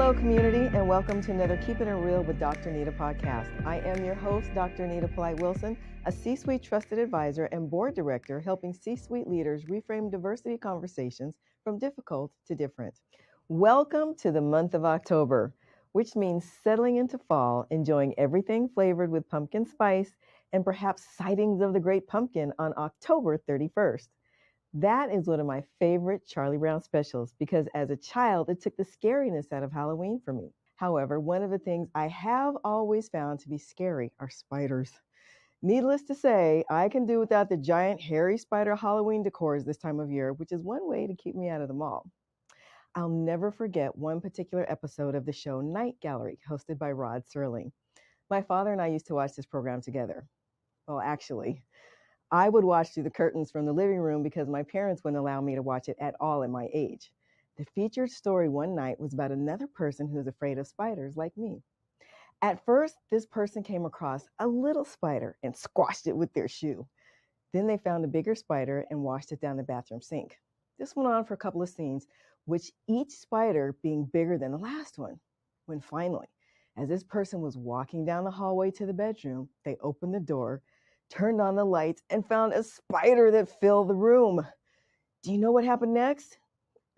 Hello, community, and welcome to another Keeping It Real with Dr. Nita podcast. I am your host, Dr. Nita Polite-Wilson, a C-suite trusted advisor and board director helping C-suite leaders reframe diversity conversations from difficult to different. Welcome to the month of October, which means settling into fall, enjoying everything flavored with pumpkin spice, and perhaps sightings of the great pumpkin on October 31st. That is one of my favorite Charlie Brown specials because as a child, it took the scariness out of Halloween for me. However, one of the things I have always found to be scary are spiders. Needless to say, I can do without the giant hairy spider Halloween decors this time of year, which is one way to keep me out of the mall. I'll never forget one particular episode of the show Night Gallery, hosted by Rod Serling. My father and I used to watch this program together. Well, actually, I would watch through the curtains from the living room because my parents wouldn't allow me to watch it at all at my age. The featured story one night was about another person who's afraid of spiders like me. At first, this person came across a little spider and squashed it with their shoe. Then they found a bigger spider and washed it down the bathroom sink. This went on for a couple of scenes, which each spider being bigger than the last one. When finally, as this person was walking down the hallway to the bedroom, they opened the door, turned on the lights, and found a spider that filled the room. Do you know what happened next?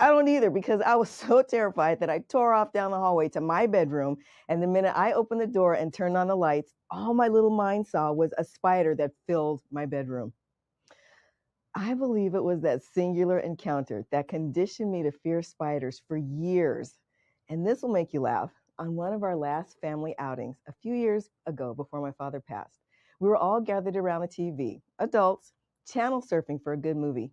I don't either, because I was so terrified that I tore off down the hallway to my bedroom, and the minute I opened the door and turned on the lights, all my little mind saw was a spider that filled my bedroom. I believe it was that singular encounter that conditioned me to fear spiders for years. And this will make you laugh. On one of our last family outings a few years ago before my father passed, we were all gathered around the TV, adults, channel surfing for a good movie.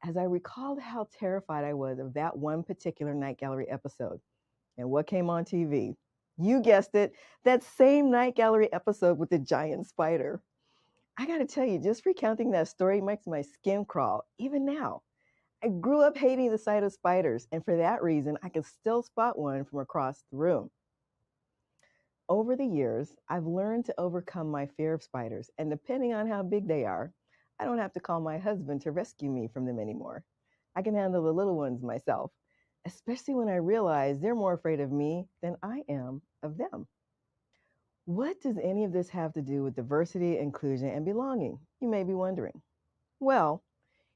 As I recalled how terrified I was of that one particular Night Gallery episode. And what came on TV? You guessed it, that same Night Gallery episode with the giant spider. I gotta tell you, just recounting that story makes my skin crawl, even now. I grew up hating the sight of spiders, and for that reason, I can still spot one from across the room. Over the years, I've learned to overcome my fear of spiders, and depending on how big they are, I don't have to call my husband to rescue me from them anymore. I can handle the little ones myself, especially when I realize they're more afraid of me than I am of them. What does any of this have to do with diversity, inclusion, and belonging? You may be wondering. Well,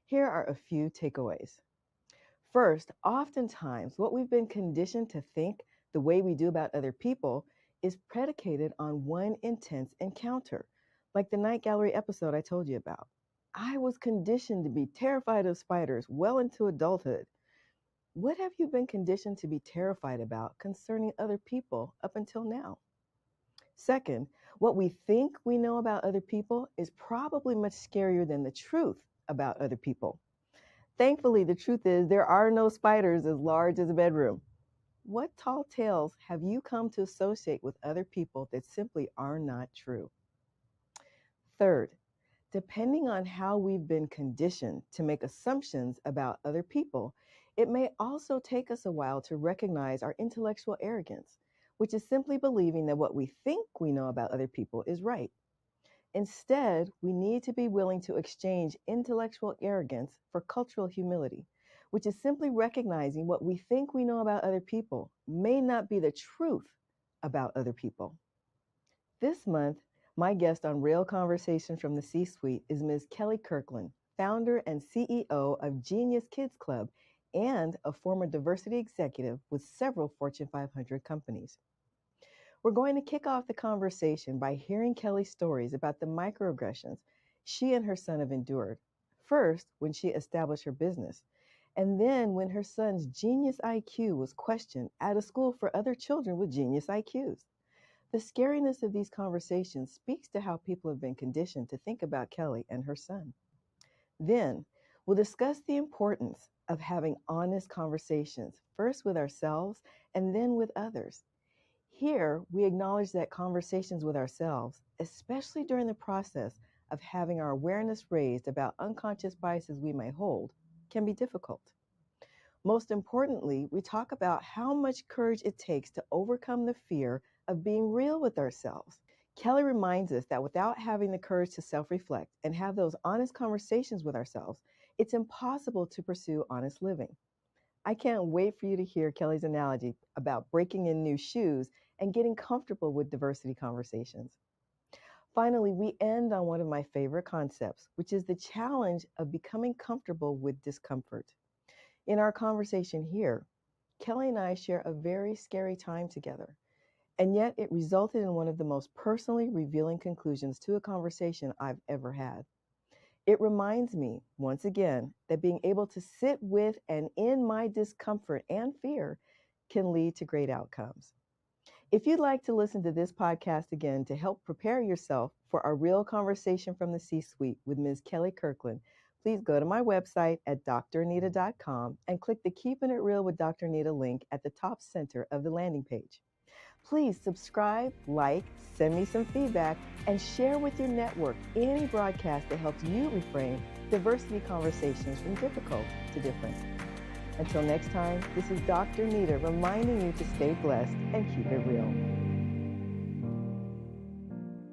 here are a few takeaways. First, oftentimes what we've been conditioned to think the way we do about other people is predicated on one intense encounter, like the Night Gallery episode I told you about. I was conditioned to be terrified of spiders well into adulthood. What have you been conditioned to be terrified about concerning other people up until now? Second, what we think we know about other people is probably much scarier than the truth about other people. Thankfully, the truth is there are no spiders as large as a bedroom. What tall tales have you come to associate with other people that simply are not true? Third, depending on how we've been conditioned to make assumptions about other people, it may also take us a while to recognize our intellectual arrogance, which is simply believing that what we think we know about other people is right. Instead, we need to be willing to exchange intellectual arrogance for cultural humility, which is simply recognizing what we think we know about other people may not be the truth about other people. This month, my guest on Real Conversation from the C-Suite is Ms. Kelli Kirkland, founder and CEO of Genius Kids Club and a former diversity executive with several Fortune 500 companies. We're going to kick off the conversation by hearing Kelli's stories about the microaggressions she and her son have endured. First, when she established her business, and then when her son's genius IQ was questioned at a school for other children with genius IQs. The scariness of these conversations speaks to how people have been conditioned to think about Kelli and her son. Then, we'll discuss the importance of having honest conversations, first with ourselves and then with others. Here, we acknowledge that conversations with ourselves, especially during the process of having our awareness raised about unconscious biases we may hold, can be difficult. Most importantly, we talk about how much courage it takes to overcome the fear of being real with ourselves. Kelli reminds us that without having the courage to self-reflect and have those honest conversations with ourselves, it's impossible to pursue honest living. I can't wait for you to hear Kelli's analogy about breaking in new shoes and getting comfortable with diversity conversations. Finally, we end on one of my favorite concepts, which is the challenge of becoming comfortable with discomfort. In our conversation here, Kelli and I share a very scary time together, and yet it resulted in one of the most personally revealing conclusions to a conversation I've ever had. It reminds me, once again, that being able to sit with and in my discomfort and fear can lead to great outcomes. If you'd like to listen to this podcast again to help prepare yourself for a real conversation from the C-suite with Ms. Kelli Kirkland, please go to my website at dranita.com and click the Keeping It Real with Dr. Nita link at the top center of the landing page. Please subscribe, like, send me some feedback, and share with your network any broadcast that helps you reframe diversity conversations from difficult to different. Until next time, this is Dr. Nita reminding you to stay blessed and keep it real.